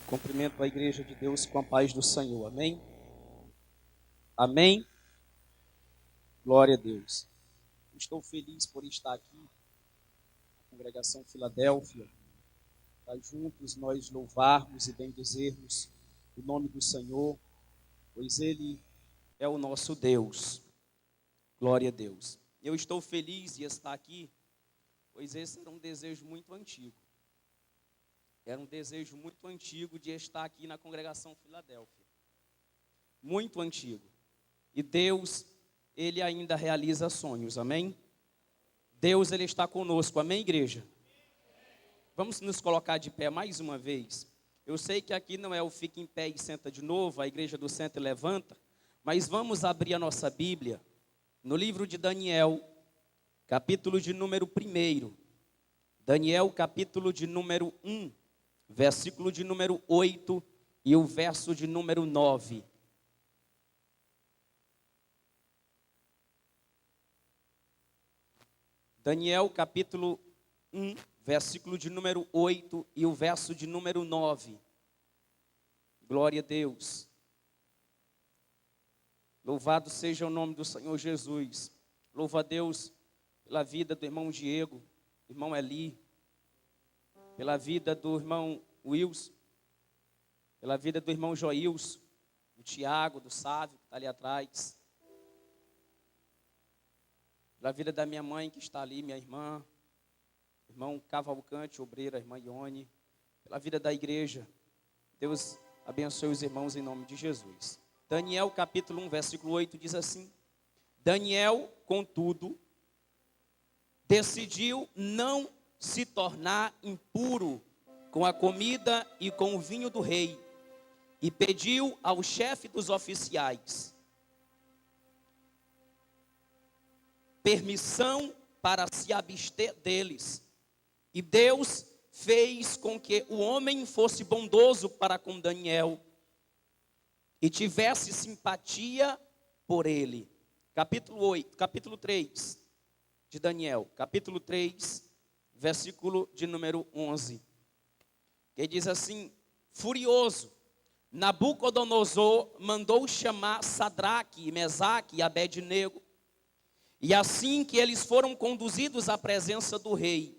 Cumprimento a igreja de Deus com a paz do Senhor. Amém? Amém? Glória a Deus. Estou feliz por estar aqui na congregação Filadélfia, para juntos nós louvarmos e bendizermos o nome do Senhor, pois Ele é o nosso Deus. Glória a Deus. Eu estou feliz de estar aqui, pois esse era um desejo muito antigo. Era um desejo muito antigo de estar aqui na congregação Filadélfia. Muito antigo. E Deus, Ele ainda realiza sonhos, amém? Deus, Ele está conosco, amém, igreja? Vamos nos colocar de pé mais uma vez. Eu sei que aqui não é o fica em pé e senta de novo, a igreja do centro levanta, mas vamos abrir a nossa Bíblia no livro de Daniel, capítulo de número 1. Daniel, capítulo de número 1. Versículo de número 8 e o verso de número 9. Daniel, capítulo 1, versículo de número 8 e o verso de número 9. Glória a Deus. Louvado seja o nome do Senhor Jesus. Louva a Deus pela vida do irmão Diego, irmão Eli, pela vida do irmão Wilson, pela vida do irmão Joilson, do Tiago, do Sávio, que está ali atrás, pela vida da minha mãe que está ali, minha irmã, irmão Cavalcante, obreira, irmã Ione, pela vida da igreja. Deus abençoe os irmãos em nome de Jesus. Daniel capítulo 1, versículo 8 diz assim: Daniel, contudo, decidiu não se tornar impuro com a comida e com o vinho do rei, e pediu ao chefe dos oficiais permissão para se abster deles. E Deus fez com que o homem fosse bondoso para com Daniel e tivesse simpatia por ele. Capítulo 3 de Daniel, capítulo 3, versículo de número 11, que diz assim: furioso, Nabucodonosor mandou chamar Sadraque, Mesaque e Abednego, e assim que eles foram conduzidos à presença do rei,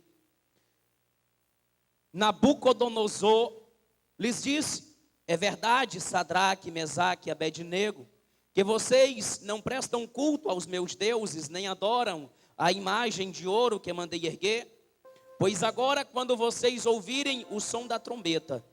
Nabucodonosor lhes disse: é verdade, Sadraque, Mesaque e Abednego, que vocês não prestam culto aos meus deuses, nem adoram a imagem de ouro que mandei erguer? Pois agora, quando vocês ouvirem o som da trombeta,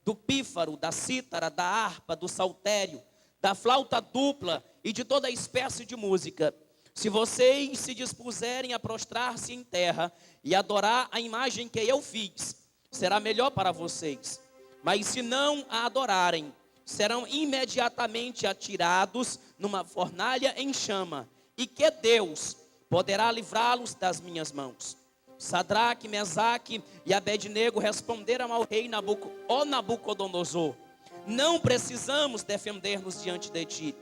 do pífaro, da cítara, da harpa, do saltério, da flauta dupla e de toda espécie de música, se vocês se dispuserem a prostrar-se em terra e adorar a imagem que eu fiz, será melhor para vocês. Mas se não a adorarem, serão imediatamente atirados numa fornalha em chama, e que Deus poderá livrá-los das minhas mãos. Sadraque, Mesaque e Abednego responderam ao rei Nabucodonosor: não precisamos defender-nos diante de ti.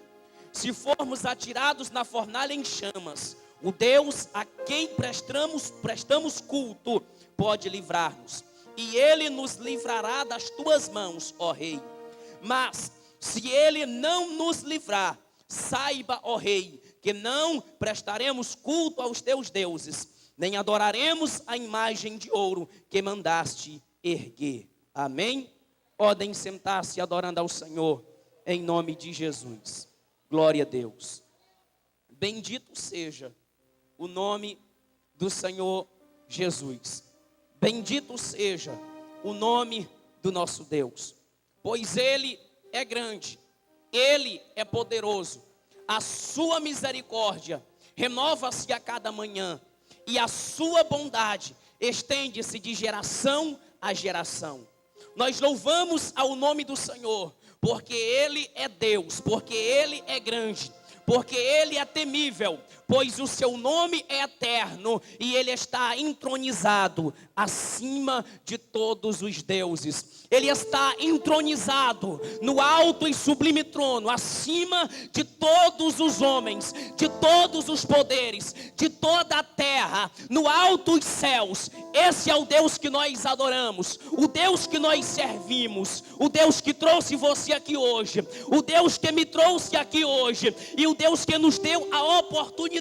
Se formos atirados na fornalha em chamas, o Deus a quem prestamos culto pode livrar-nos, e ele nos livrará das tuas mãos, ó rei. Mas se ele não nos livrar, saiba, ó rei, que não prestaremos culto aos teus deuses, nem adoraremos a imagem de ouro que mandaste erguer. Amém? Podem sentar-se adorando ao Senhor, em nome de Jesus. Glória a Deus. Bendito seja o nome do Senhor Jesus. Bendito seja o nome do nosso Deus, pois Ele é grande, Ele é poderoso, a sua misericórdia renova-se a cada manhã, e a sua bondade estende-se de geração a geração. Nós louvamos ao nome do Senhor, porque Ele é Deus, porque Ele é grande, porque Ele é temível, pois o seu nome é eterno e ele está entronizado acima de todos os deuses. Ele está entronizado no alto e sublime trono, acima de todos os homens, de todos os poderes, de toda a terra, no alto dos céus. Esse é o Deus que nós adoramos, o Deus que nós servimos, o Deus que trouxe você aqui hoje, o Deus que me trouxe aqui hoje, e o Deus que nos deu a oportunidade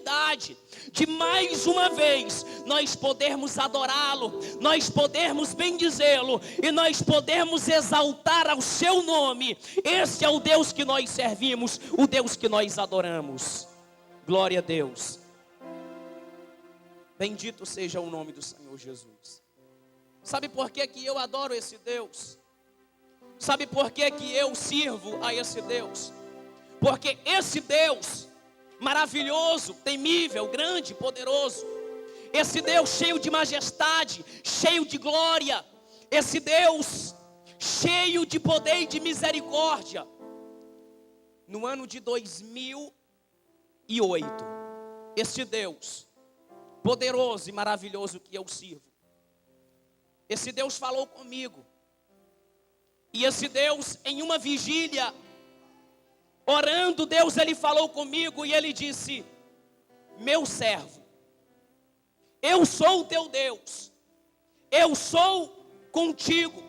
de mais uma vez nós podermos adorá-lo, nós podermos bendizê-lo e nós podermos exaltar ao seu nome. Esse é o Deus que nós servimos, o Deus que nós adoramos. Glória a Deus. Bendito seja o nome do Senhor Jesus. Sabe por que eu adoro esse Deus? Sabe por que eu sirvo a esse Deus? Porque esse Deus maravilhoso, temível, grande, poderoso, esse Deus cheio de majestade, cheio de glória, esse Deus cheio de poder e de misericórdia, no ano de 2008, esse Deus poderoso e maravilhoso que eu sirvo, esse Deus falou comigo, e esse Deus em uma vigília, orando, Deus, ele falou comigo e ele disse: meu servo, eu sou o teu Deus, eu sou contigo.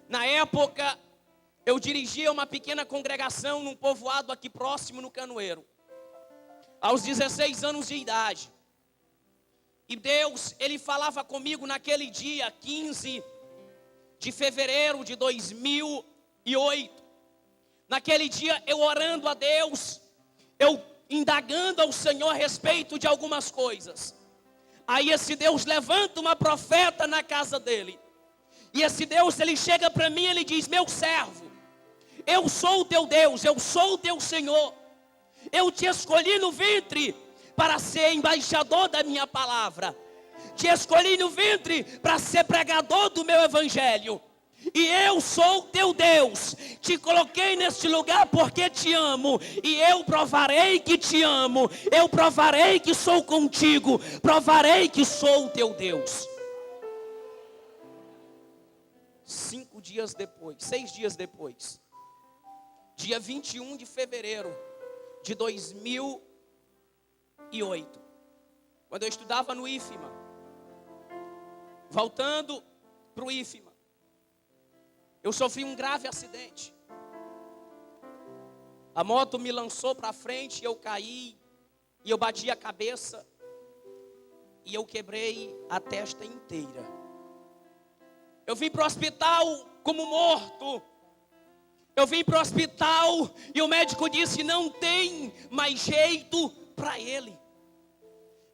Na época, eu dirigia uma pequena congregação num povoado aqui próximo no Canoeiro, aos 16 anos de idade. E Deus, ele falava comigo naquele dia, 15 de fevereiro de 2008. Naquele dia, eu orando a Deus, eu indagando ao Senhor a respeito de algumas coisas. Aí esse Deus levanta uma profeta na casa dele. E esse Deus, ele chega para mim e ele diz: meu servo, eu sou o teu Deus, eu sou o teu Senhor. Eu te escolhi no ventre para ser embaixador da minha palavra. Te escolhi no ventre para ser pregador do meu evangelho. E eu sou o teu Deus, te coloquei neste lugar porque te amo, e eu provarei que te amo, eu provarei que sou contigo, provarei que sou o teu Deus. 6 dias depois, dia 21 de fevereiro de 2008, quando eu estudava no IFMA, voltando para o IFMA, eu sofri um grave acidente. A moto me lançou para frente, eu caí, e eu bati a cabeça, e eu quebrei a testa inteira. Eu vim para o hospital como morto. Eu vim para o hospital, e o médico disse: não tem mais jeito para ele.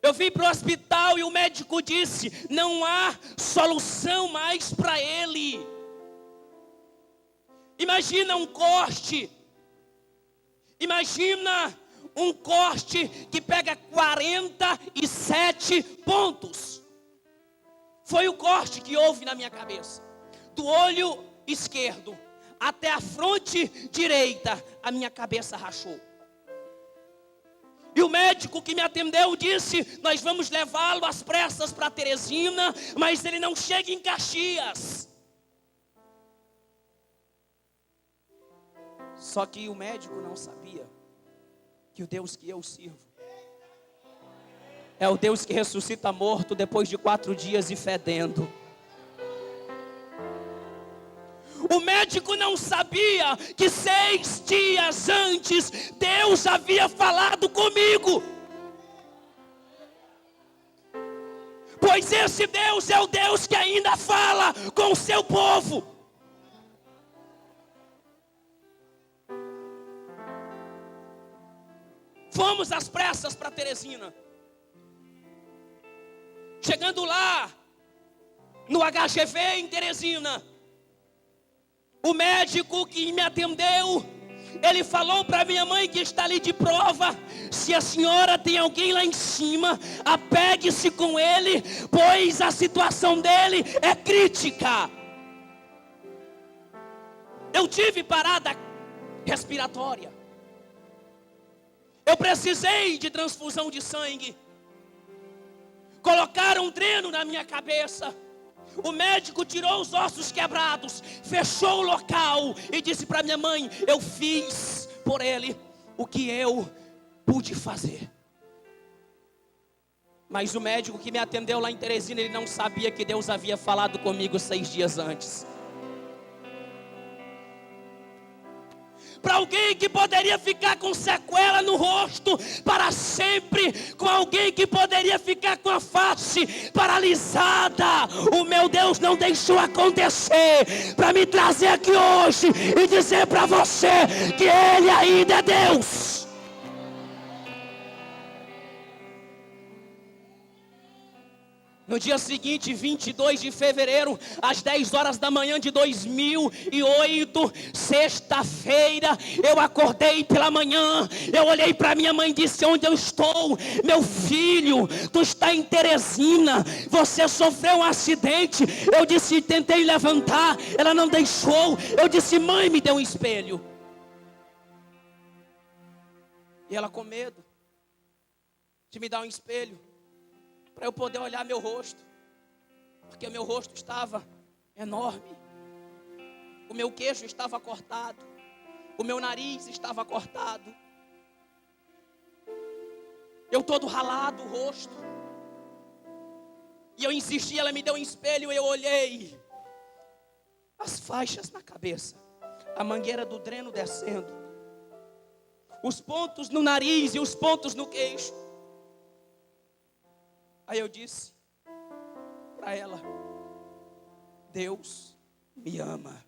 Eu vim para o hospital, e o médico disse: não há solução mais para ele. Imagina um corte. Imagina um corte que pega 47 pontos. Foi o corte que houve na minha cabeça. Do olho esquerdo até a fronte direita, a minha cabeça rachou. E o médico que me atendeu disse: nós vamos levá-lo às pressas para Teresina, mas ele não chega em Caxias. Só que o médico não sabia que o Deus que eu sirvo é o Deus que ressuscita morto depois de 4 dias e fedendo. O médico não sabia que 6 dias antes Deus havia falado comigo. Pois esse Deus é o Deus que ainda fala com o seu povo. Fomos às pressas para Teresina. Chegando lá, no HGV em Teresina, o médico que me atendeu, ele falou para minha mãe que está ali de prova: se a senhora tem alguém lá em cima, apegue-se com ele, pois a situação dele é crítica. Eu tive parada respiratória. Eu precisei de transfusão de sangue. Colocaram um dreno na minha cabeça. O médico tirou os ossos quebrados, fechou o local e disse para minha mãe: eu fiz por ele o que eu pude fazer. Mas o médico que me atendeu lá em Teresina, ele não sabia que Deus havia falado comigo 6 dias antes. Para alguém que poderia ficar com sequela no rosto para sempre, com alguém que poderia ficar com a face paralisada, o meu Deus não deixou acontecer, para me trazer aqui hoje e dizer para você que Ele ainda é Deus. No dia seguinte, 22 de fevereiro, às 10 horas da manhã de 2008, sexta-feira, eu acordei pela manhã, eu olhei para minha mãe e disse: onde eu estou? Meu filho, tu está em Teresina, você sofreu um acidente. Eu disse: tentei levantar, ela não deixou. Eu disse: mãe, me dê um espelho. E ela com medo de me dar um espelho, para eu poder olhar meu rosto, porque meu rosto estava enorme, o meu queixo estava cortado, o meu nariz estava cortado, eu todo ralado o rosto. E eu insisti, ela me deu um espelho e eu olhei as faixas na cabeça, a mangueira do dreno descendo, os pontos no nariz e os pontos no queixo. Aí eu disse para ela: Deus me ama.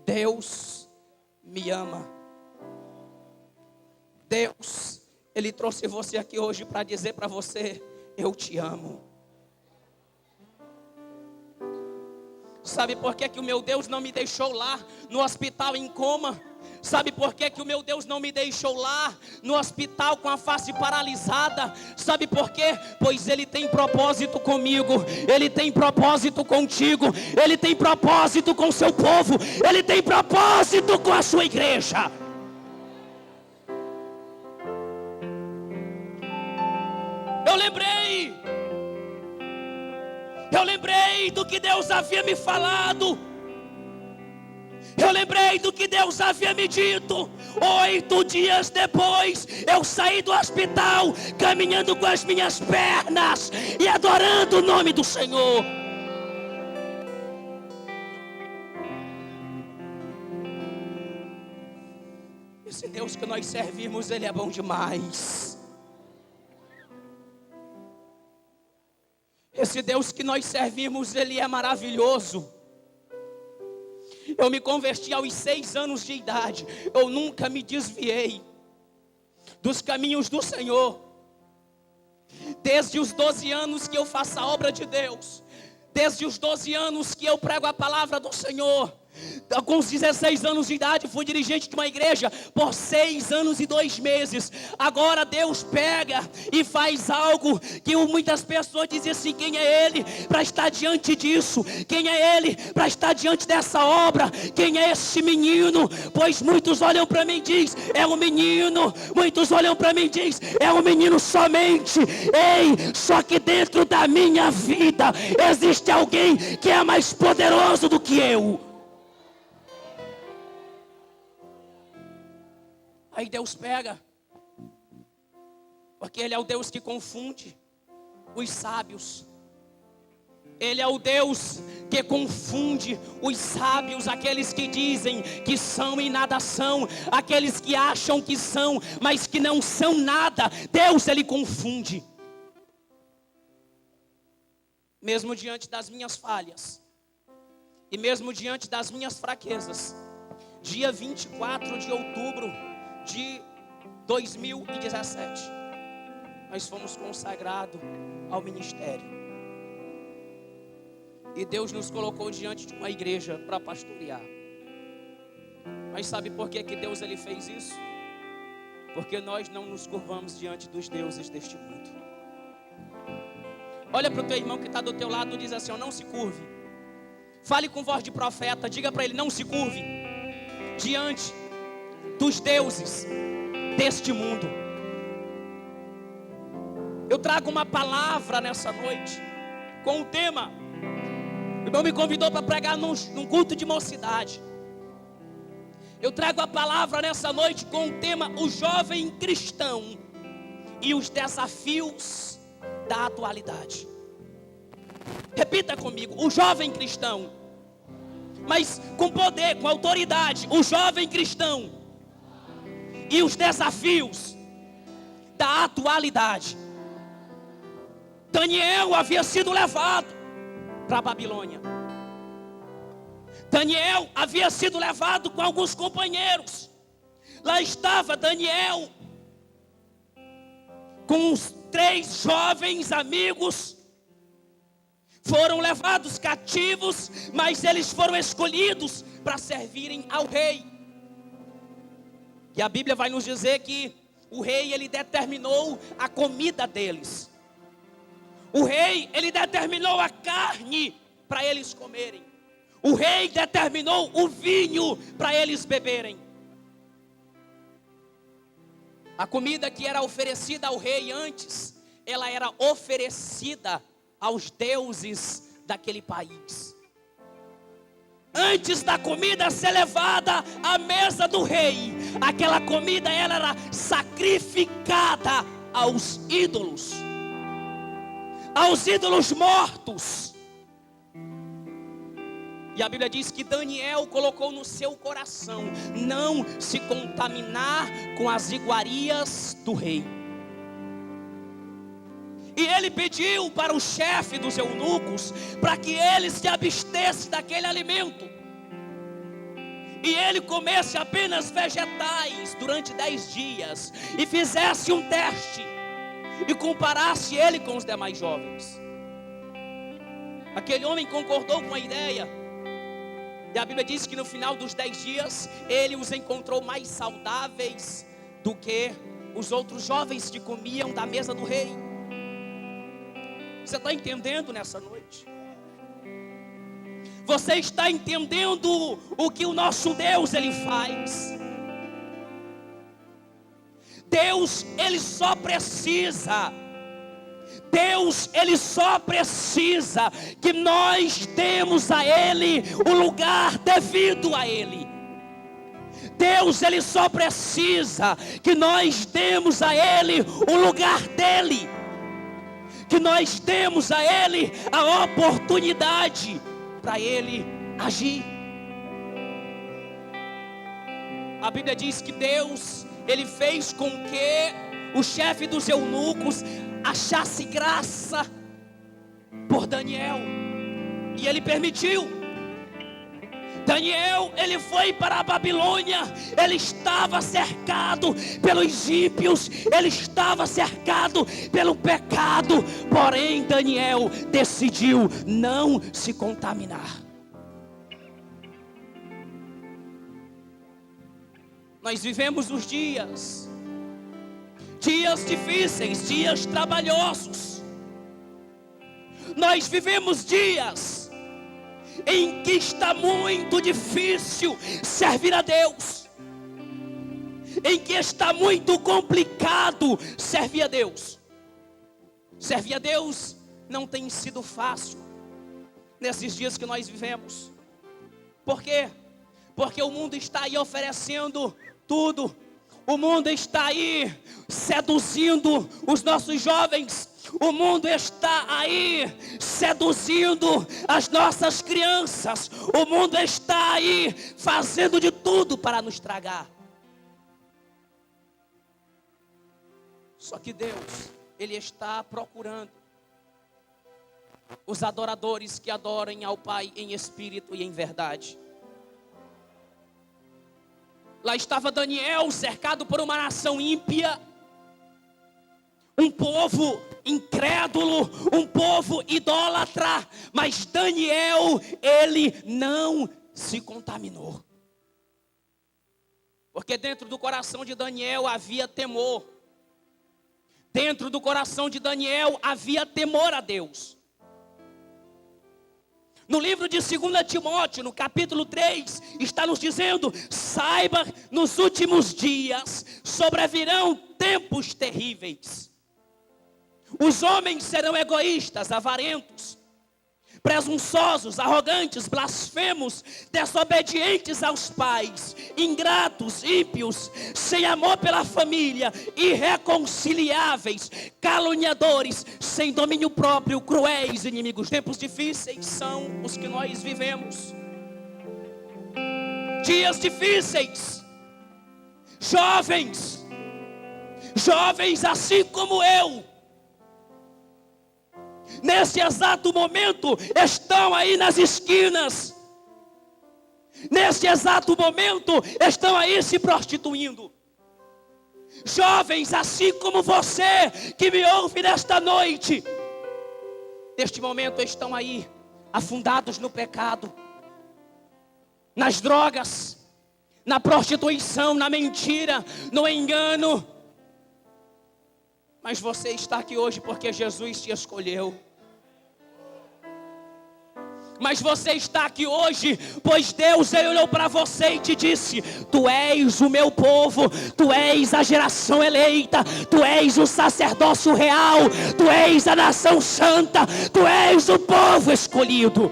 Deus me ama. Deus, Ele trouxe você aqui hoje para dizer para você: eu te amo. Sabe por que o meu Deus não me deixou lá no hospital em coma? Sabe por que o meu Deus não me deixou lá no hospital com a face paralisada? Sabe por quê? Pois Ele tem propósito comigo, Ele tem propósito contigo, Ele tem propósito com o seu povo, Ele tem propósito com a sua igreja. Eu lembrei do que Deus havia me falado. Eu lembrei do que Deus havia me dito. 8 dias depois, eu saí do hospital, caminhando com as minhas pernas e adorando o nome do Senhor. Esse Deus que nós servimos, Ele é bom demais. Esse Deus que nós servimos, Ele é maravilhoso. Eu me converti aos 6 anos de idade. Eu nunca me desviei dos caminhos do Senhor. Desde os 12 anos que eu faço a obra de Deus, desde os 12 anos que eu prego a palavra do Senhor, com os 16 anos de idade fui dirigente de uma igreja por 6 anos e 2 meses. Agora Deus pega e faz algo que muitas pessoas dizem assim: quem é Ele para estar diante disso? Quem é Ele para estar diante dessa obra? Quem é esse menino? Pois muitos olham para mim e dizem: é um menino. Muitos olham para mim e dizem: é um menino somente. Ei, só que dentro da minha vida existe alguém que é mais poderoso do que eu. Aí Deus pega, porque Ele é o Deus que confunde os sábios. Ele é o Deus que confunde os sábios, aqueles que dizem que são e nada são, aqueles que acham que são, mas que não são nada. Deus, Ele confunde. Mesmo diante das minhas falhas, e mesmo diante das minhas fraquezas, dia 24 de outubro de 2017, nós fomos consagrados ao ministério. E Deus nos colocou diante de uma igreja para pastorear. Mas sabe por que Deus Ele fez isso? Porque nós não nos curvamos diante dos deuses deste mundo. Olha para o teu irmão que está do teu lado e diz assim: não se curve. Fale com voz de profeta, diga para ele: não se curve diante dos deuses deste mundo. Eu trago uma palavra nessa noite com o tema. O irmão me convidou para pregar num culto de mocidade. Eu trago a palavra nessa noite com o tema: o jovem cristão e os desafios da atualidade. Repita comigo: o jovem cristão, mas com poder, com autoridade. O jovem cristão e os desafios da atualidade. Daniel havia sido levado para a Babilônia. Daniel havia sido levado com alguns companheiros. Lá estava Daniel com os 3 jovens amigos. Foram levados cativos, mas eles foram escolhidos para servirem ao rei. E a Bíblia vai nos dizer que o rei, ele determinou a comida deles. O rei, ele determinou a carne para eles comerem. O rei determinou o vinho para eles beberem. A comida que era oferecida ao rei antes, ela era oferecida aos deuses daquele país. Antes da comida ser levada à mesa do rei, aquela comida ela era sacrificada aos ídolos mortos. E a Bíblia diz que Daniel colocou no seu coração não se contaminar com as iguarias do rei. E ele pediu para o chefe dos eunucos para que ele se abstesse daquele alimento. E ele comesse apenas vegetais durante 10 dias. E fizesse um teste. E comparasse ele com os demais jovens. Aquele homem concordou com a ideia. E a Bíblia diz que no final dos 10 dias, ele os encontrou mais saudáveis do que os outros jovens que comiam da mesa do rei. Você está entendendo nessa noite? Você está entendendo o que o nosso Deus, ele faz? Deus, ele só precisa que nós demos a Ele o lugar devido a Ele. Deus, ele só precisa que nós demos a Ele o lugar dele. Que nós demos a Ele a oportunidade para Ele agir. A Bíblia diz que Deus, ele fez com que o chefe dos eunucos achasse graça por Daniel. E ele permitiu. Daniel, ele foi para a Babilônia. Ele estava cercado pelos ímpios. Ele estava cercado pelo pecado. Porém, Daniel decidiu não se contaminar. Nós vivemos os dias difíceis, dias trabalhosos. Nós vivemos dias em que está muito difícil servir a Deus, em que está muito complicado servir a Deus. Servir a Deus não tem sido fácil nesses dias que nós vivemos. Por quê? Porque o mundo está aí oferecendo tudo. O mundo está aí seduzindo os nossos jovens. O mundo está aí seduzindo as nossas crianças. O mundo está aí fazendo de tudo para nos tragar. Só que Deus, ele está procurando os adoradores que adorem ao Pai em espírito e em verdade. Lá estava Daniel cercado por uma nação ímpia, um povo incrédulo, um povo idólatra, mas Daniel, ele não se contaminou. Porque dentro do coração de Daniel havia temor. Dentro do coração de Daniel havia temor a Deus. No livro de 2 Timóteo, no capítulo 3, está nos dizendo: saiba, nos últimos dias sobrevirão tempos terríveis. Os homens serão egoístas, avarentos, presunçosos, arrogantes, blasfemos, desobedientes aos pais, ingratos, ímpios, sem amor pela família, irreconciliáveis, caluniadores, sem domínio próprio, cruéis, inimigos. Tempos difíceis são os que nós vivemos. Dias difíceis. Jovens assim como eu, nesse exato momento, estão aí nas esquinas. Nesse exato momento, estão aí se prostituindo. Jovens assim como você, que me ouve nesta noite, neste momento estão aí, afundados no pecado, nas drogas, na prostituição, na mentira, no engano. Mas você está aqui hoje porque Jesus te escolheu. Mas você está aqui hoje, pois Deus olhou para você e te disse: tu és o meu povo, tu és a geração eleita, tu és o sacerdócio real, tu és a nação santa, tu és o povo escolhido.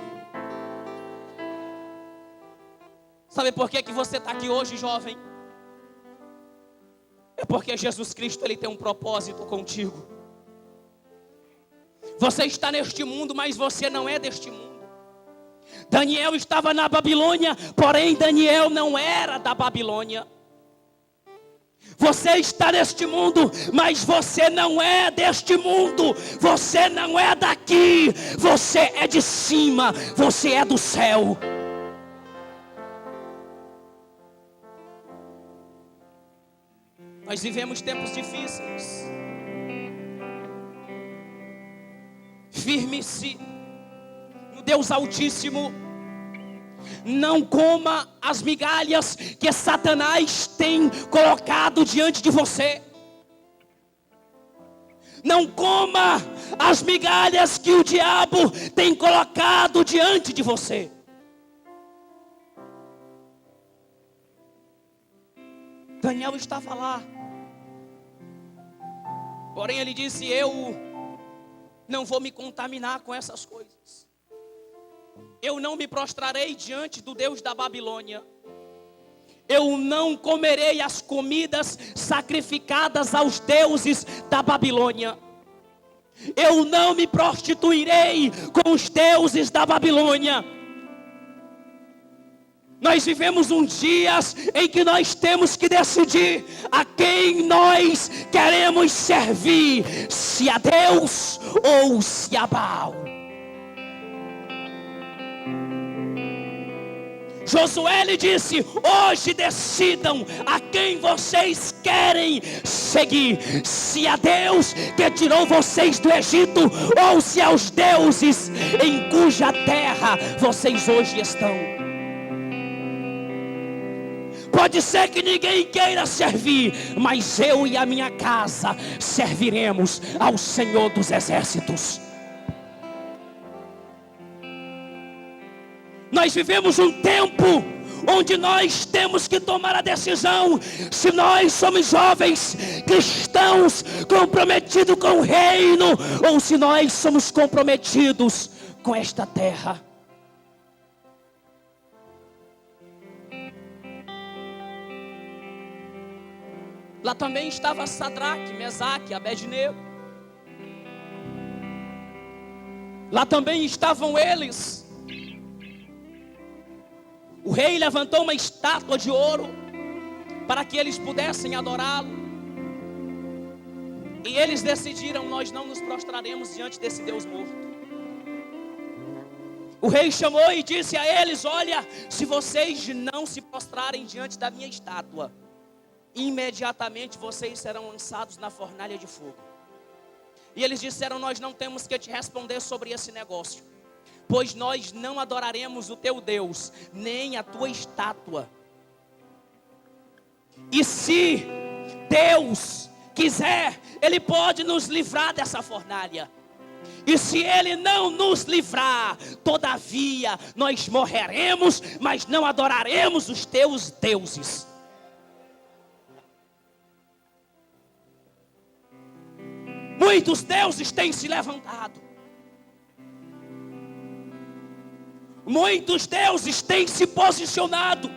Sabe por que você está aqui hoje, jovem? É porque Jesus Cristo, Ele tem um propósito contigo. Você está neste mundo, mas você não é deste mundo. Daniel estava na Babilônia, porém Daniel não era da Babilônia. Você está neste mundo, mas você não é deste mundo. Você não é daqui. Você é de cima, você é do céu. Nós vivemos tempos difíceis. Firme-se no Deus Altíssimo. Não coma as migalhas que Satanás tem colocado diante de você. Não coma as migalhas que o diabo tem colocado diante de você. Daniel estava lá. Porém ele disse: eu não vou me contaminar com essas coisas. Eu não me prostrarei diante do Deus da Babilônia. Eu não comerei as comidas sacrificadas aos deuses da Babilônia. Eu não me prostituirei com os deuses da Babilônia. Nós vivemos dias em que nós temos que decidir a quem nós queremos servir, se a Deus ou se a Baal. Josué lhe disse: hoje decidam a quem vocês querem seguir, se a Deus que tirou vocês do Egito, ou se aos deuses em cuja terra vocês hoje estão. Pode ser que ninguém queira servir, mas eu e a minha casa serviremos ao Senhor dos Exércitos. Nós vivemos um tempo onde nós temos que tomar a decisão se nós somos jovens cristãos comprometidos com o reino, ou se nós somos comprometidos com esta terra. Lá também estava Sadraque, Mesaque, Abednego. Lá também estavam eles. O rei levantou uma estátua de ouro para que eles pudessem adorá-lo. E eles decidiram: nós não nos prostraremos diante desse Deus morto. O rei chamou e disse a eles: olha, se vocês não se prostrarem diante da minha estátua, imediatamente vocês serão lançados na fornalha de fogo. E eles disseram: nós não temos que te responder sobre esse negócio, pois nós não adoraremos o teu Deus, nem a tua estátua. E se Deus quiser, Ele pode nos livrar dessa fornalha. E se Ele não nos livrar, todavia nós morreremos, mas não adoraremos os teus deuses. Muitos deuses têm se levantado. Muitos deuses têm se posicionado.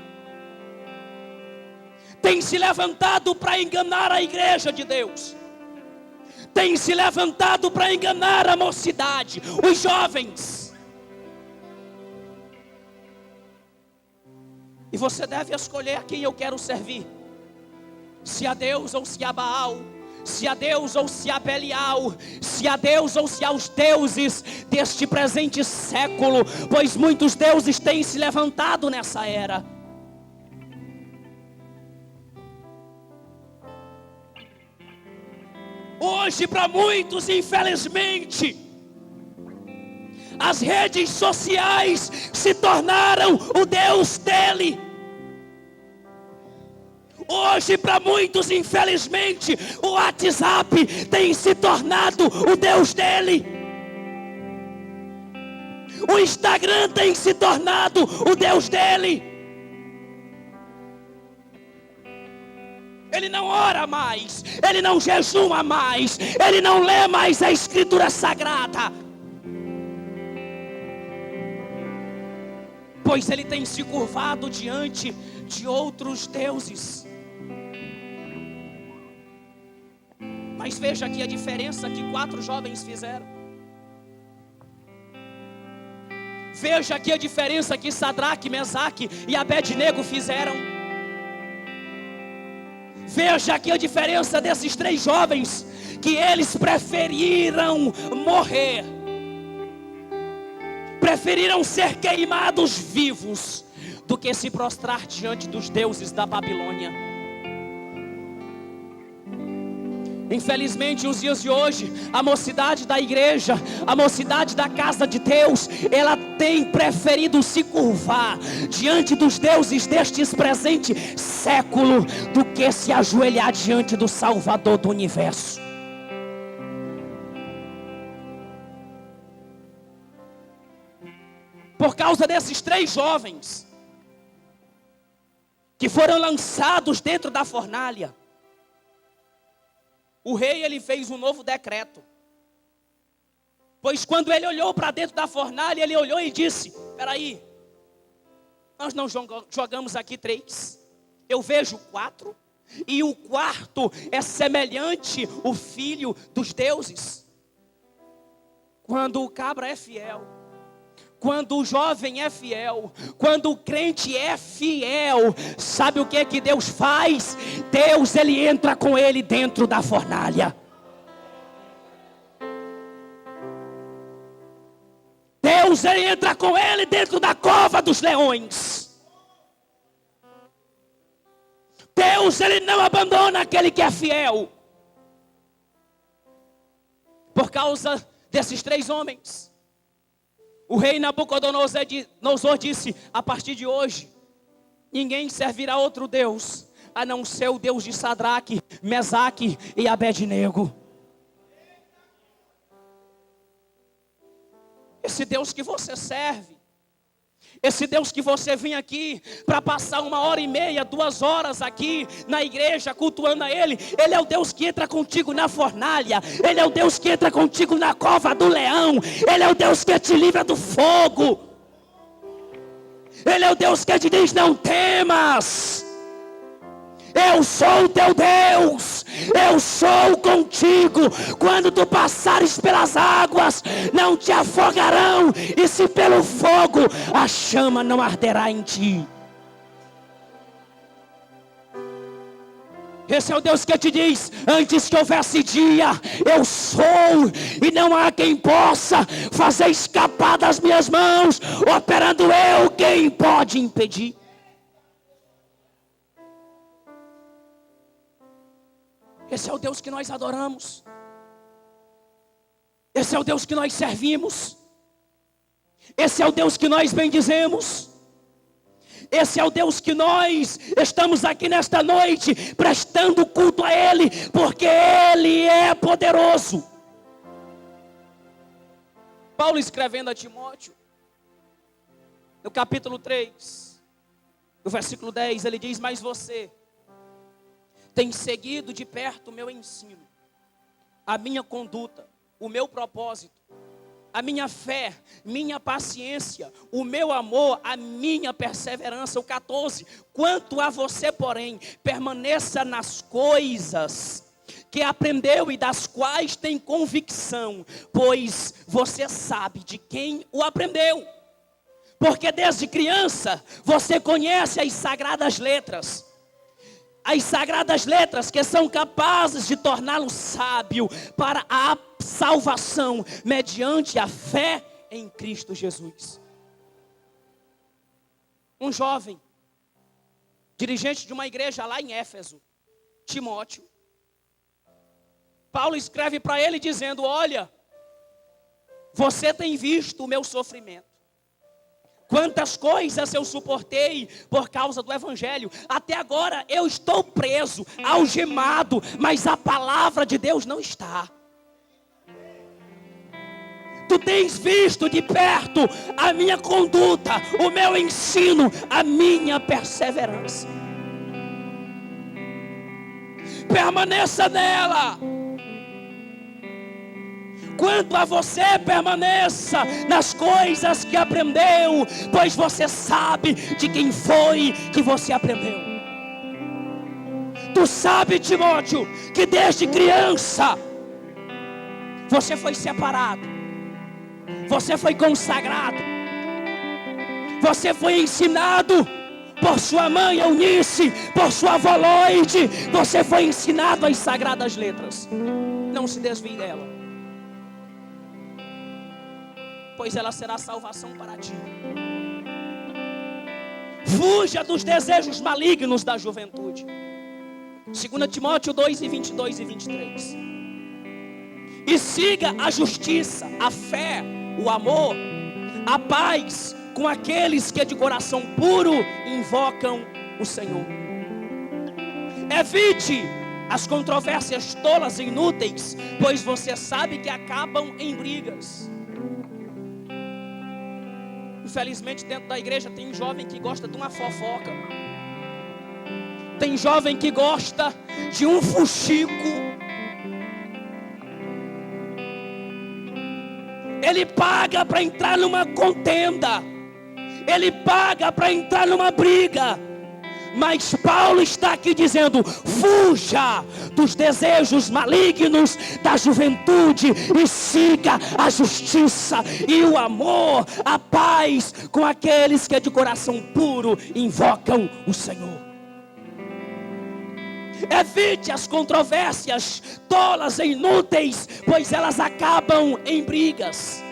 Têm se levantado para enganar a igreja de Deus. Têm se levantado para enganar a mocidade, os jovens. E você deve escolher a quem eu quero servir. Se a Deus ou se a Baal. Se a Deus ou se a Belial, se a Deus ou se aos deuses deste presente século, pois muitos deuses têm se levantado nessa era. Hoje, para muitos, infelizmente, as redes sociais se tornaram o Deus dele. Hoje, para muitos, infelizmente, o WhatsApp tem se tornado o Deus dele. O Instagram tem se tornado o Deus dele. Ele não ora mais, ele não jejuma mais, ele não lê mais a Escritura Sagrada. Pois ele tem se curvado diante de outros deuses. Mas veja aqui a diferença que 4 jovens fizeram. Veja aqui a diferença que Sadraque, Mesaque e Abednego fizeram. Veja aqui a diferença desses 3 jovens, que eles preferiram morrer. Preferiram ser queimados vivos do que se prostrar diante dos deuses da Babilônia. Infelizmente, nos dias de hoje, a mocidade da igreja, a mocidade da casa de Deus, ela tem preferido se curvar diante dos deuses destes presente século, do que se ajoelhar diante do Salvador do universo. Por causa desses 3 jovens, que foram lançados dentro da fornalha, o rei, ele fez um novo decreto. Pois quando ele olhou para dentro da fornalha, ele olhou e disse: espera aí, nós não jogamos aqui 3, eu vejo 4, e o 4 é semelhante ao filho dos deuses. Quando o cabra é fiel, quando o jovem é fiel, quando o crente é fiel, sabe o que Deus faz? Deus, ele entra com ele dentro da fornalha. Deus, ele entra com ele dentro da cova dos leões. Deus, ele não abandona aquele que é fiel. Por causa desses 3 homens, o rei Nabucodonosor disse: a partir de hoje, ninguém servirá outro Deus, a não ser o Deus de Sadraque, Mesaque e Abednego. Esse Deus que você serve, esse Deus que você vem aqui para passar 1h30, 2 horas aqui na igreja cultuando a Ele, Ele é o Deus que entra contigo na fornalha, Ele é o Deus que entra contigo na cova do leão, Ele é o Deus que te livra do fogo, Ele é o Deus que te diz: não temas, eu sou o teu Deus, eu sou contigo. Quando tu passares pelas águas, não te afogarão, e se pelo fogo, a chama não arderá em ti. Esse é o Deus que te diz: antes que houvesse dia, eu sou, e não há quem possa fazer escapar das minhas mãos. Operando eu, quem pode impedir? Esse é o Deus que nós adoramos. Esse é o Deus que nós servimos. Esse é o Deus que nós bendizemos. Esse é o Deus que nós estamos aqui nesta noite prestando culto a Ele, porque Ele é poderoso. Paulo escrevendo a Timóteo, no capítulo 3, no versículo 10, ele diz: mas você tem seguido de perto o meu ensino, a minha conduta, o meu propósito, a minha fé, minha paciência, o meu amor, a minha perseverança. O 14, quanto a você, porém, permaneça nas coisas que aprendeu e das quais tem convicção, pois você sabe de quem o aprendeu. Porque desde criança você conhece as sagradas letras. As sagradas letras que são capazes de torná-lo sábio para a salvação mediante a fé em Cristo Jesus. Um jovem, dirigente de uma igreja lá em Éfeso, Timóteo, Paulo escreve para ele dizendo: olha, você tem visto o meu sofrimento. Quantas coisas eu suportei por causa do evangelho. Até agora eu estou preso, algemado, mas a palavra de Deus não está. Tu tens visto de perto a minha conduta, o meu ensino, a minha perseverança. Permaneça nela. Quanto a você, permaneça nas coisas que aprendeu, pois você sabe de quem foi que você aprendeu. Tu sabe, Timóteo, que desde criança você foi separado, você foi consagrado, você foi ensinado por sua mãe Eunice, por sua avó Loide, você foi ensinado as sagradas letras. Não se desvie dela, pois ela será salvação para ti. Fuja dos desejos malignos da juventude. 2 Timóteo 2, 22 e 23. E siga a justiça, a fé, o amor, a paz com aqueles que de coração puro invocam o Senhor. Evite as controvérsias tolas e inúteis, pois você sabe que acabam em brigas. Infelizmente dentro da igreja tem um jovem que gosta de uma fofoca. Tem jovem que gosta de um fuxico. Ele paga para entrar numa contenda. Ele paga para entrar numa briga. Mas Paulo está aqui dizendo: fuja dos desejos malignos da juventude e siga a justiça e o amor, a paz com aqueles que de coração puro invocam o Senhor. Evite as controvérsias tolas e inúteis, pois elas acabam em brigas.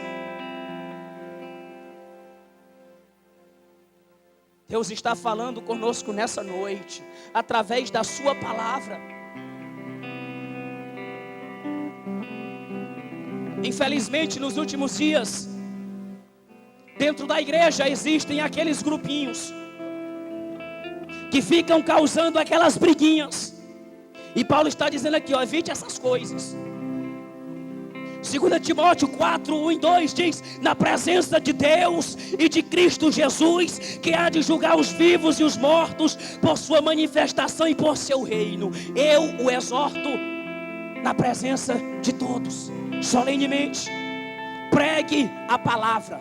Deus está falando conosco nessa noite, através da sua palavra. Infelizmente, nos últimos dias, dentro da igreja existem aqueles grupinhos que ficam causando aquelas briguinhas. E Paulo está dizendo aqui, evite essas coisas. 2 Timóteo 4, 1 e 2 diz: na presença de Deus e de Cristo Jesus, que há de julgar os vivos e os mortos por sua manifestação e por seu reino, eu o exorto na presença de todos, solenemente. Pregue a palavra,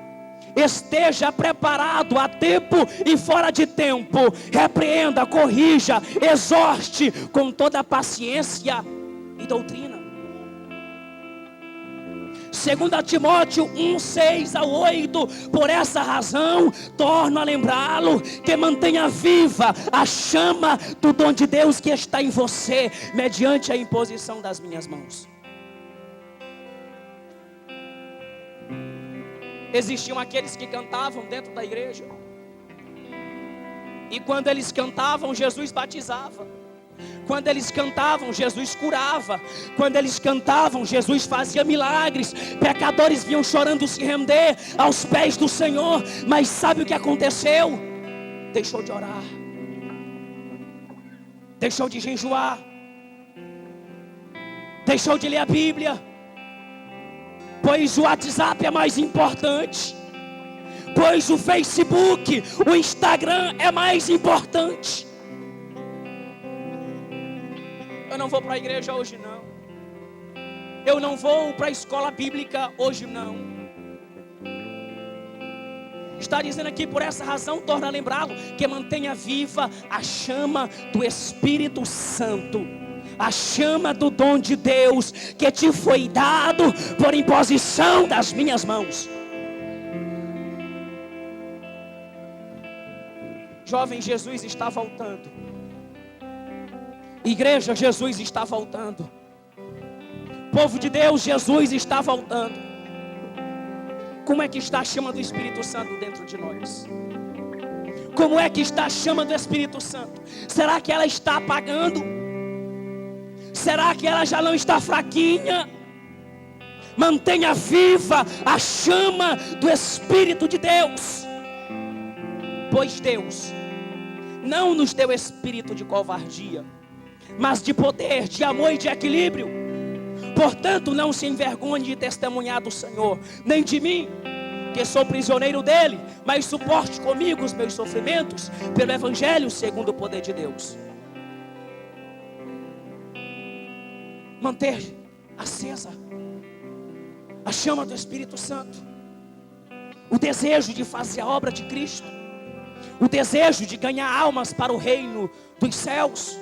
esteja preparado a tempo e fora de tempo, repreenda, corrija, exorte com toda a paciência e doutrina. 2 Timóteo 1, 6 a 8, por essa razão, torno a lembrá-lo, que mantenha viva a chama do dom de Deus que está em você, mediante a imposição das minhas mãos. Existiam aqueles que cantavam dentro da igreja, e quando eles cantavam, Jesus batizava. Quando eles cantavam, Jesus curava. Quando eles cantavam, Jesus fazia milagres. Pecadores vinham chorando se render aos pés do Senhor. Mas sabe o que aconteceu? Deixou de orar, deixou de jejuar, deixou de ler a Bíblia. pois o WhatsApp é mais importante, pois o Facebook, o Instagram é mais importante. Eu não vou para a igreja hoje não. Eu não vou para a escola bíblica hoje não. Está dizendo aqui, por essa razão, torna a lembrá-lo, que mantenha viva a chama do Espírito Santo, a chama do dom de Deus, que te foi dado por imposição das minhas mãos. Jovem, Jesus está voltando. Igreja, Jesus está voltando. Povo de Deus, Jesus está voltando. Como é que está a chama do Espírito Santo dentro de nós? Como é que está a chama do Espírito Santo? Será que ela está apagando? Será que ela já não está fraquinha? Mantenha viva a chama do Espírito de Deus. Pois Deus não nos deu espírito de covardia, mas de poder, de amor e de equilíbrio. Portanto, não se envergonhe de testemunhar do Senhor, nem de mim, que sou prisioneiro dele, mas suporte comigo os meus sofrimentos, pelo Evangelho segundo o poder de Deus. Manter acesa a chama do Espírito Santo, o desejo de fazer a obra de Cristo, o desejo de ganhar almas para o reino dos céus,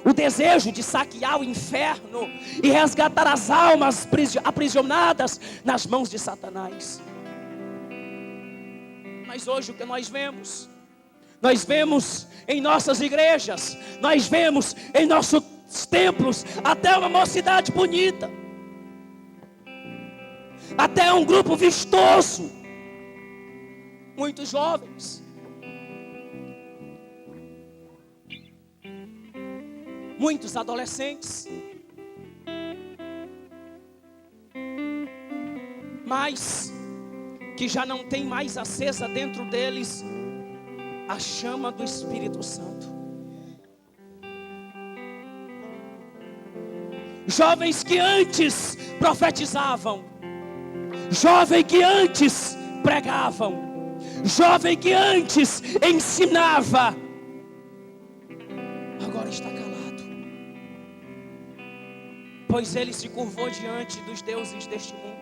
o desejo de saquear o inferno e resgatar as almas aprisionadas nas mãos de Satanás. Mas hoje o que nós vemos? Nós vemos em nossas igrejas, nós vemos em nossos templos até uma mocidade bonita, até um grupo vistoso, muitos jovens, muitos adolescentes, mas que já não tem mais acesa dentro deles a chama do Espírito Santo. Jovens que antes profetizavam, jovem que antes pregavam, jovem que antes ensinava, agora está calado, pois ele se curvou diante dos deuses deste mundo.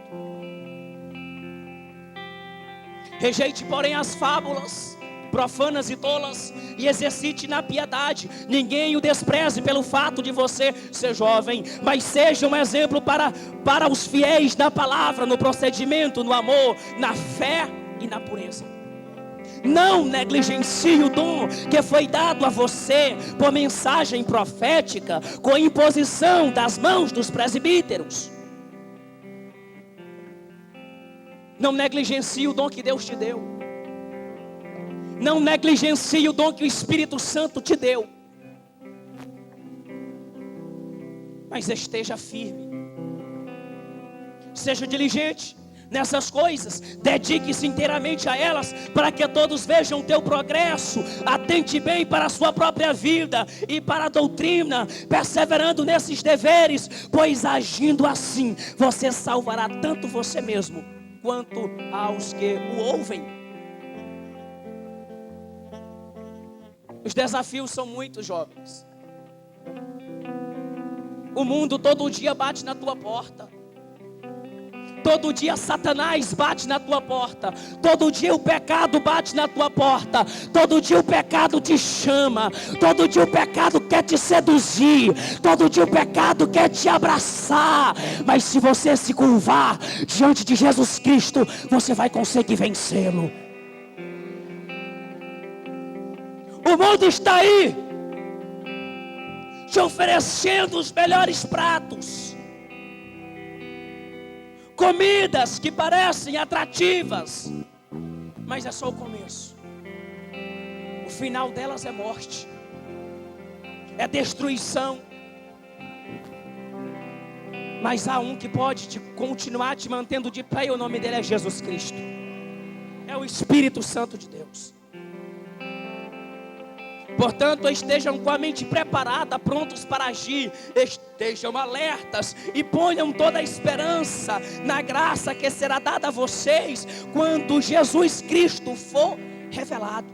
Rejeite, porém, as fábulas profanas e tolas, e exercite na piedade. Ninguém o despreze pelo fato de você ser jovem, mas seja um exemplo para os fiéis na palavra, no procedimento, no amor, na fé e na pureza. Não negligencie o dom que foi dado a você por mensagem profética, com imposição das mãos dos presbíteros. Não negligencie o dom que Deus te deu. Não negligencie o dom que o Espírito Santo te deu. Mas esteja firme. Seja diligente nessas coisas. Dedique-se inteiramente a elas, para que todos vejam o teu progresso. Atente bem para a sua própria vida e para a doutrina, perseverando nesses deveres, pois agindo assim, você salvará tanto você mesmo, quanto aos que o ouvem. Os desafios são muitos, jovens. O mundo todo dia bate na tua porta. Todo dia Satanás bate na tua porta. Todo dia o pecado bate na tua porta. Todo dia o pecado te chama. Todo dia o pecado quer te seduzir. Todo dia o pecado quer te abraçar. Mas se você se curvar diante de Jesus Cristo, você vai conseguir vencê-lo. O mundo está aí, te oferecendo os melhores pratos, comidas que parecem atrativas, mas é só o começo. O final delas é morte, é destruição. Mas há um que pode continuar te mantendo de pé, e o nome dele é Jesus Cristo. É o Espírito Santo de Deus. Portanto, estejam com a mente preparada, prontos para agir, estejam alertas e ponham toda a esperança na graça que será dada a vocês quando Jesus Cristo for revelado.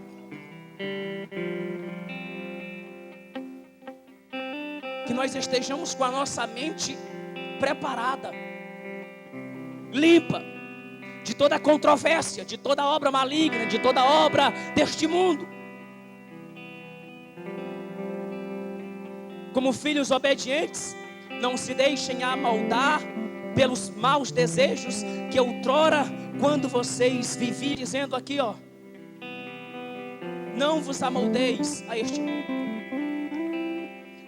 Que nós estejamos com a nossa mente preparada, limpa de toda controvérsia, de toda obra maligna, de toda obra deste mundo. Como filhos obedientes, não se deixem amoldar pelos maus desejos que outrora, quando vocês viviam, dizendo aqui, não vos amoldeis a este mundo.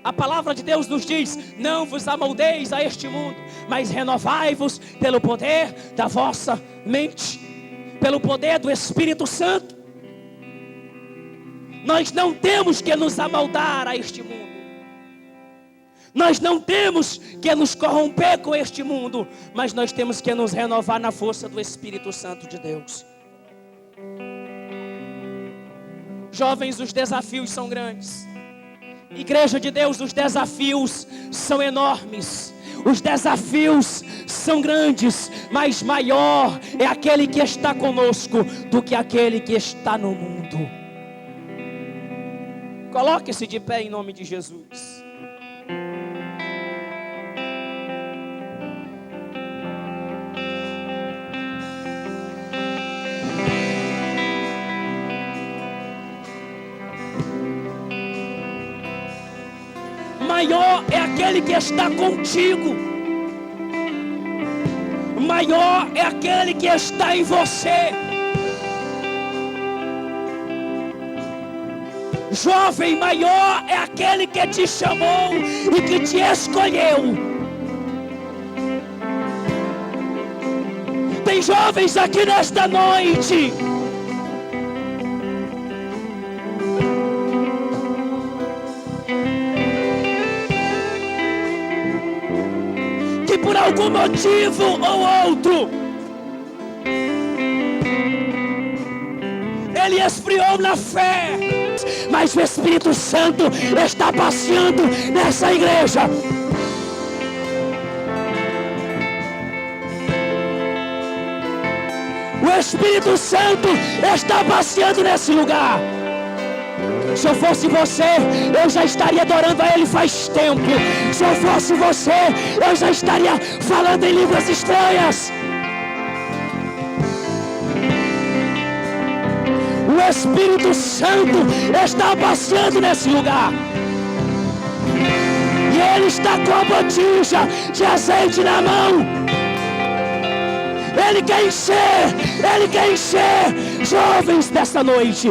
A palavra de Deus nos diz: não vos amoldeis a este mundo, mas renovai-vos pelo poder da vossa mente, pelo poder do Espírito Santo. Nós não temos que nos amoldar a este mundo. Nós não temos que nos corromper com este mundo, mas nós temos que nos renovar na força do Espírito Santo de Deus. Jovens, os desafios são grandes. Igreja de Deus, os desafios são enormes. Os desafios são grandes, mas maior é aquele que está conosco do que aquele que está no mundo. Coloque-se de pé em nome de Jesus. Maior é aquele que está contigo. Maior é aquele que está em você. Jovem, maior é aquele que te chamou e que te escolheu. Tem jovens aqui nesta noite que por algum motivo ou outro ele esfriou na fé, mas o Espírito Santo está passeando nessa igreja. O Espírito Santo está passeando nesse lugar. Se eu fosse você, eu já estaria adorando a Ele faz tempo. Se eu fosse você, eu já estaria falando em línguas estranhas. O Espírito Santo está passeando nesse lugar. E Ele está com a botija de azeite na mão. Ele quer encher jovens desta noite.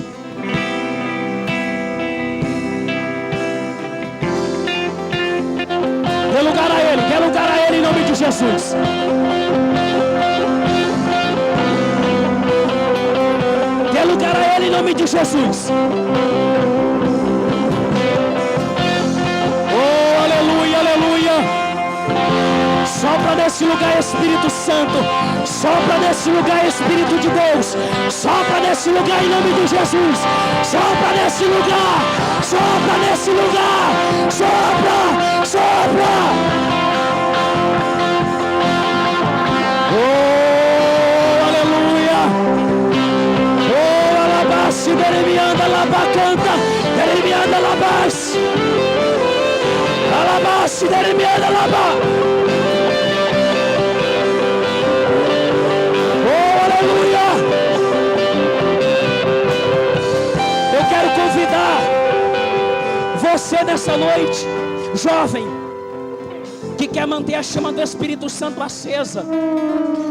Dê lugar a Ele em nome de Jesus. Dê lugar a Ele em nome de Jesus. Oh, aleluia, aleluia. Sopra nesse lugar, Espírito Santo. Sopra nesse lugar, Espírito de Deus. Sopra nesse lugar em nome de Jesus. Sopra nesse lugar. Sopra nesse lugar. Sopra, sopra. Oh, aleluia. Oh, alabás, deremianda, alabacanta, deremianda, alabás. Alabás, deremianda, alabás. Você nessa noite, jovem, que quer manter a chama do Espírito Santo acesa.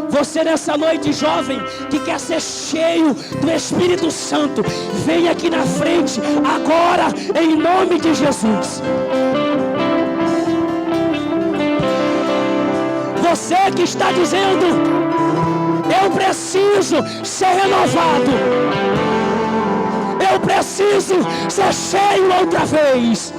Você nessa noite, jovem, que quer ser cheio do Espírito Santo, vem aqui na frente, agora, em nome de Jesus. Você que está dizendo: eu preciso ser renovado, eu preciso ser cheio outra vez.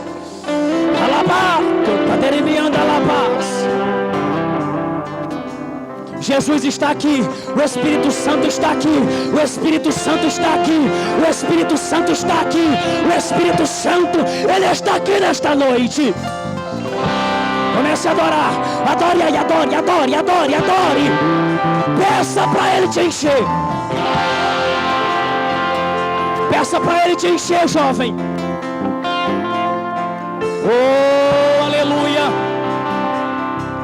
Jesus está aqui, o Espírito Santo está aqui, o Espírito Santo está aqui, o Espírito Santo está aqui, o Espírito Santo, Ele está aqui nesta noite. Comece a adorar, adore aí, adore, adore, adore, adore. Peça para Ele te encher. Peça para Ele te encher, jovem. Oh, aleluia.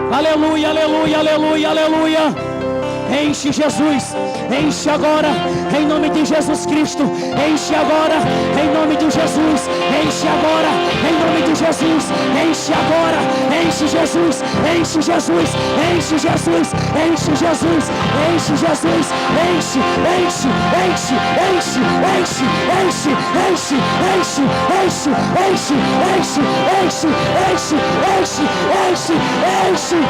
Aleluia, aleluia, aleluia, aleluia. Enche Jesus, enche agora, em nome de Jesus Cristo. Enche agora, em nome de Jesus. Enche agora, em nome de Jesus. Enche agora, enche Jesus, enche Jesus, enche Jesus, enche Jesus, enche Jesus, enche, enche, enche, enche, enche, enche, enche, enche, enche, enche, enche, enche, enche, enche, enche, enche.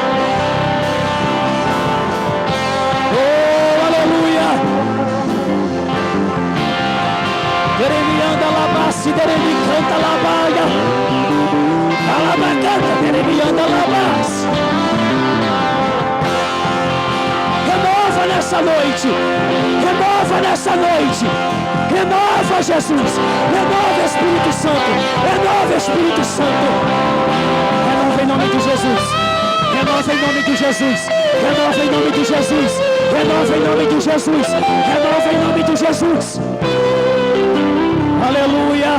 Deremianda labassi, deremi canta labaia. Alabacanta, deremianda labassi. Renova nessa noite. Renova nessa noite. Renova, Jesus. Renova, Espírito Santo. Renova, Espírito Santo. Renova em nome de Jesus. Renova em nome de Jesus. Renova em nome de Jesus. Renova em nome de Jesus. Renova em nome de Jesus. Aleluia.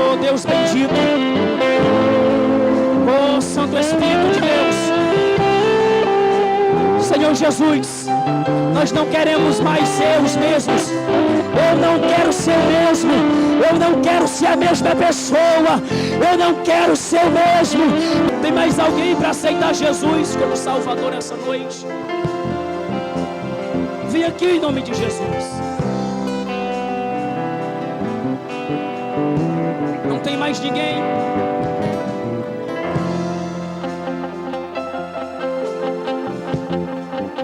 Oh, Deus bendito. Oh, Santo Espírito de Deus. Senhor Jesus, nós não queremos mais ser os mesmos. Eu não quero ser o mesmo. Eu não quero ser a mesma pessoa. Eu não quero ser o mesmo. Tem mais alguém para aceitar Jesus como Salvador essa noite? Vem aqui em nome de Jesus. Não tem mais ninguém.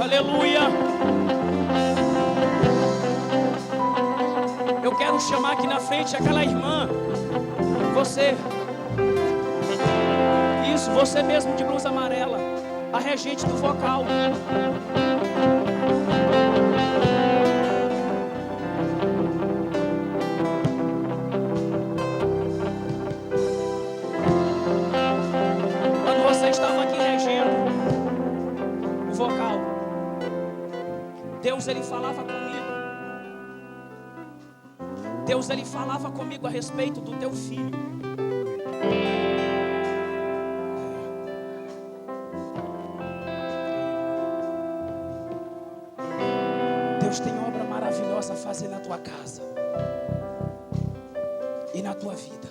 Aleluia. Eu quero chamar aqui na frente aquela irmã. Você. Isso, você mesmo de blusa amarela. A regente do vocal. Deus, Ele falava comigo. Deus, Ele falava comigo a respeito do teu filho. Deus tem obra maravilhosa a fazer na tua casa e na tua vida.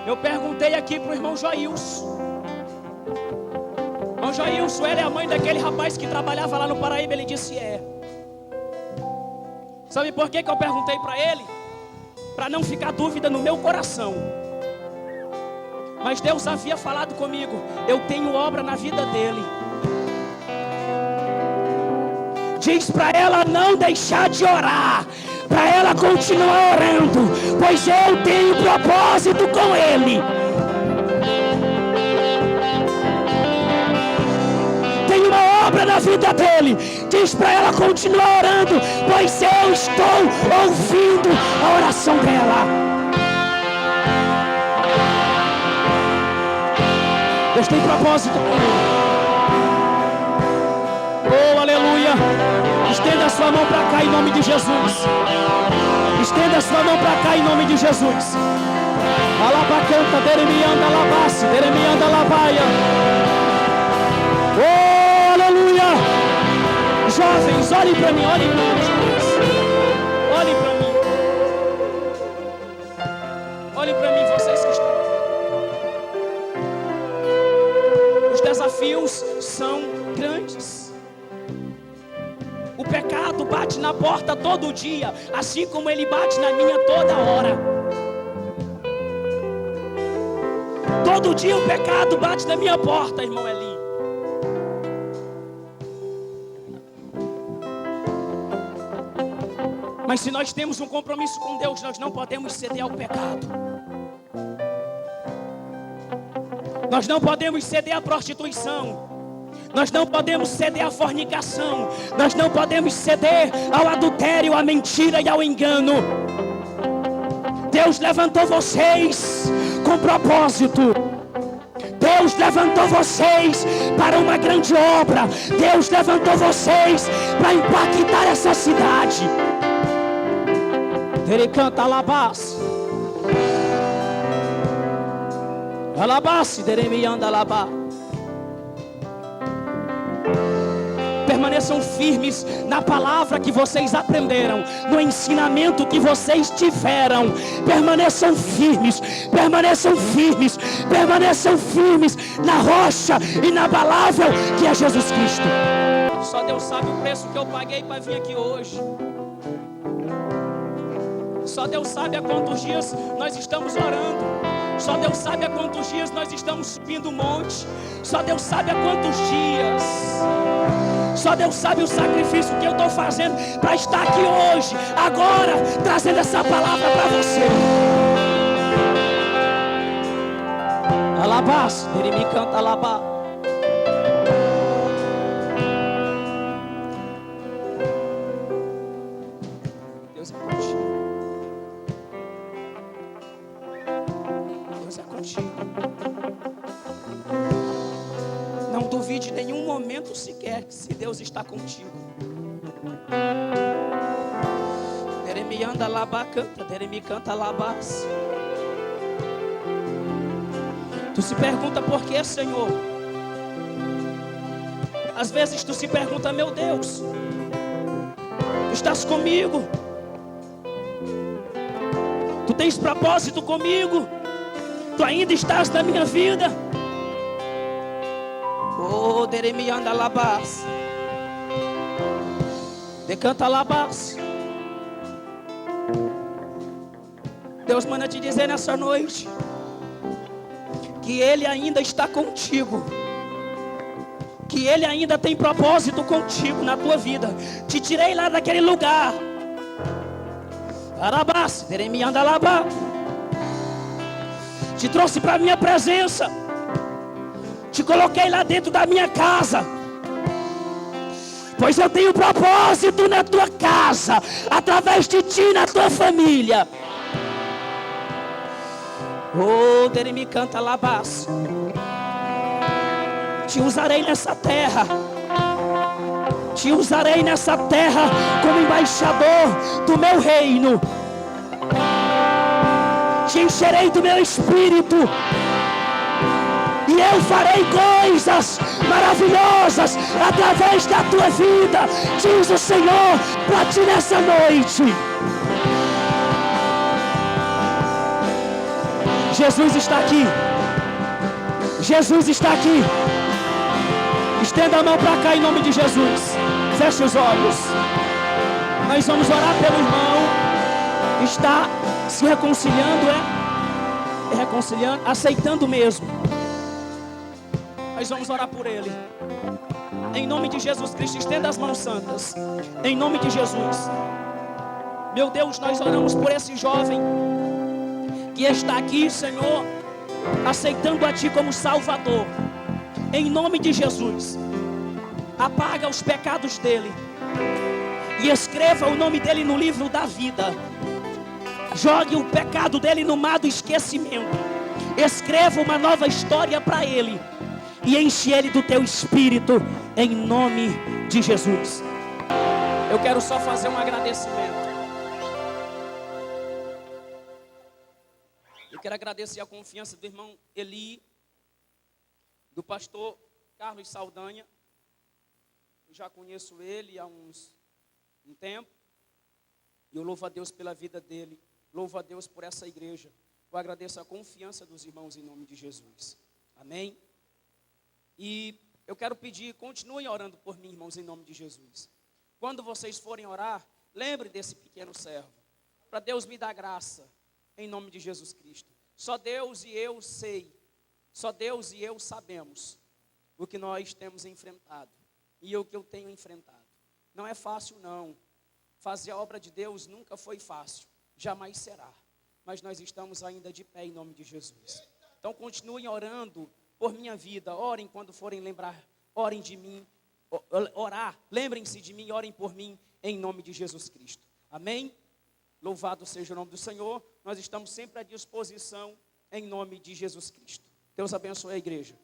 Eu perguntei aqui para o irmão Joilson. Irmão Joilson, ela é a mãe daquele rapaz que trabalhava lá no Paraíba. Ele disse é. Sabe por que eu perguntei para ele? Para não ficar dúvida no meu coração. Mas Deus havia falado comigo. Eu tenho obra na vida dele. Diz para ela não deixar de orar. Para ela continuar orando. Pois eu tenho propósito com ele. Tem uma obra na vida dele. Diz para ela continuar orando, pois eu estou ouvindo a oração dela. Deus tem propósito. Oh, aleluia. Estenda a sua mão para cá em nome de Jesus. Estenda a sua mão para cá em nome de Jesus. Alabacanta, deremianda, alabasse, deremianda, alabaia. Oh, aleluia. Jovens, olhem para mim, olhem para mim, jovens. Olhem para mim. Olhem para mim, vocês que estão. Os desafios são grandes. O pecado bate na porta todo dia, assim como ele bate na minha toda hora. Todo dia o pecado bate na minha porta, irmão Eli. Mas se nós temos um compromisso com Deus, nós não podemos ceder ao pecado. Nós não podemos ceder à prostituição. Nós não podemos ceder à fornicação. Nós não podemos ceder ao adultério, à mentira e ao engano. Deus levantou vocês com propósito. Deus levantou vocês para uma grande obra. Deus levantou vocês para impactar essa cidade. Ele canta alabás. Alabás, deremianda alabá. Permaneçam firmes na palavra que vocês aprenderam, no ensinamento que vocês tiveram. Permaneçam firmes, permaneçam firmes, permaneçam firmes na rocha inabalável que é Jesus Cristo. Só Deus sabe o preço que eu paguei para vir aqui hoje. Só Deus sabe há quantos dias nós estamos orando. Só Deus sabe há quantos dias nós estamos subindo o monte. Só Deus sabe há quantos dias. Só Deus sabe o sacrifício que eu estou fazendo para estar aqui hoje, agora, trazendo essa palavra para você. Alabás, ele me canta alabá. Deus é contigo. Deus é contigo. Não duvide em nenhum momento sequer que se Deus está contigo. Deremianda labá canta, deremi canta labás. Tu se pergunta por que, Senhor? Às vezes tu se pergunta, meu Deus, tu estás comigo? Tu tens propósito comigo? Tu ainda estás na minha vida? Oh, deremianda labás. Decanta labás. Deus manda te dizer nessa noite que Ele ainda está contigo, que Ele ainda tem propósito contigo na tua vida. Te tirei lá daquele lugar. Arabás, deremianda labá. Te trouxe para a minha presença. Te coloquei lá dentro da minha casa, pois eu tenho propósito na tua casa, através de ti, na tua família. Oh, deremi canta labás. Te usarei nessa terra. Te usarei nessa terra como embaixador do meu reino. Te encherei do meu espírito. E eu farei coisas maravilhosas através da tua vida, diz o Senhor para ti nessa noite. Jesus está aqui. Jesus está aqui. Estenda a mão para cá em nome de Jesus. Feche os olhos. Nós vamos orar pelo irmão. Está se reconciliando, reconciliando, aceitando mesmo. Nós vamos orar por ele. Em nome de Jesus Cristo, estenda as mãos santas. Em nome de Jesus. Meu Deus, nós oramos por esse jovem que está aqui, Senhor, aceitando a Ti como Salvador. Em nome de Jesus, apaga os pecados dele e escreva o nome dele no livro da vida. Jogue o pecado dele no mar do esquecimento. Escreva uma nova história para ele e enche ele do Teu Espírito, em nome de Jesus. Eu quero só fazer um agradecimento. Eu quero agradecer a confiança do irmão Eli, do pastor Carlos Saldanha. Eu já conheço ele há um tempo. E eu louvo a Deus pela vida dele. Louvo a Deus por essa igreja. Eu agradeço a confiança dos irmãos em nome de Jesus. Amém? E eu quero pedir, continuem orando por mim, irmãos, em nome de Jesus. Quando vocês forem orar, lembre desse pequeno servo. Para Deus me dar graça, em nome de Jesus Cristo. Só Deus e eu sei. Só Deus e eu sabemos o que nós temos enfrentado. E o que eu tenho enfrentado. Não é fácil, não. Fazer a obra de Deus nunca foi fácil. Jamais será. Mas nós estamos ainda de pé em nome de Jesus. Então continuem orando por minha vida, orem quando forem lembrar, orem de mim, orar, lembrem-se de mim, orem por mim, em nome de Jesus Cristo. Amém? Louvado seja o nome do Senhor. Nós estamos sempre à disposição, em nome de Jesus Cristo. Deus abençoe a igreja.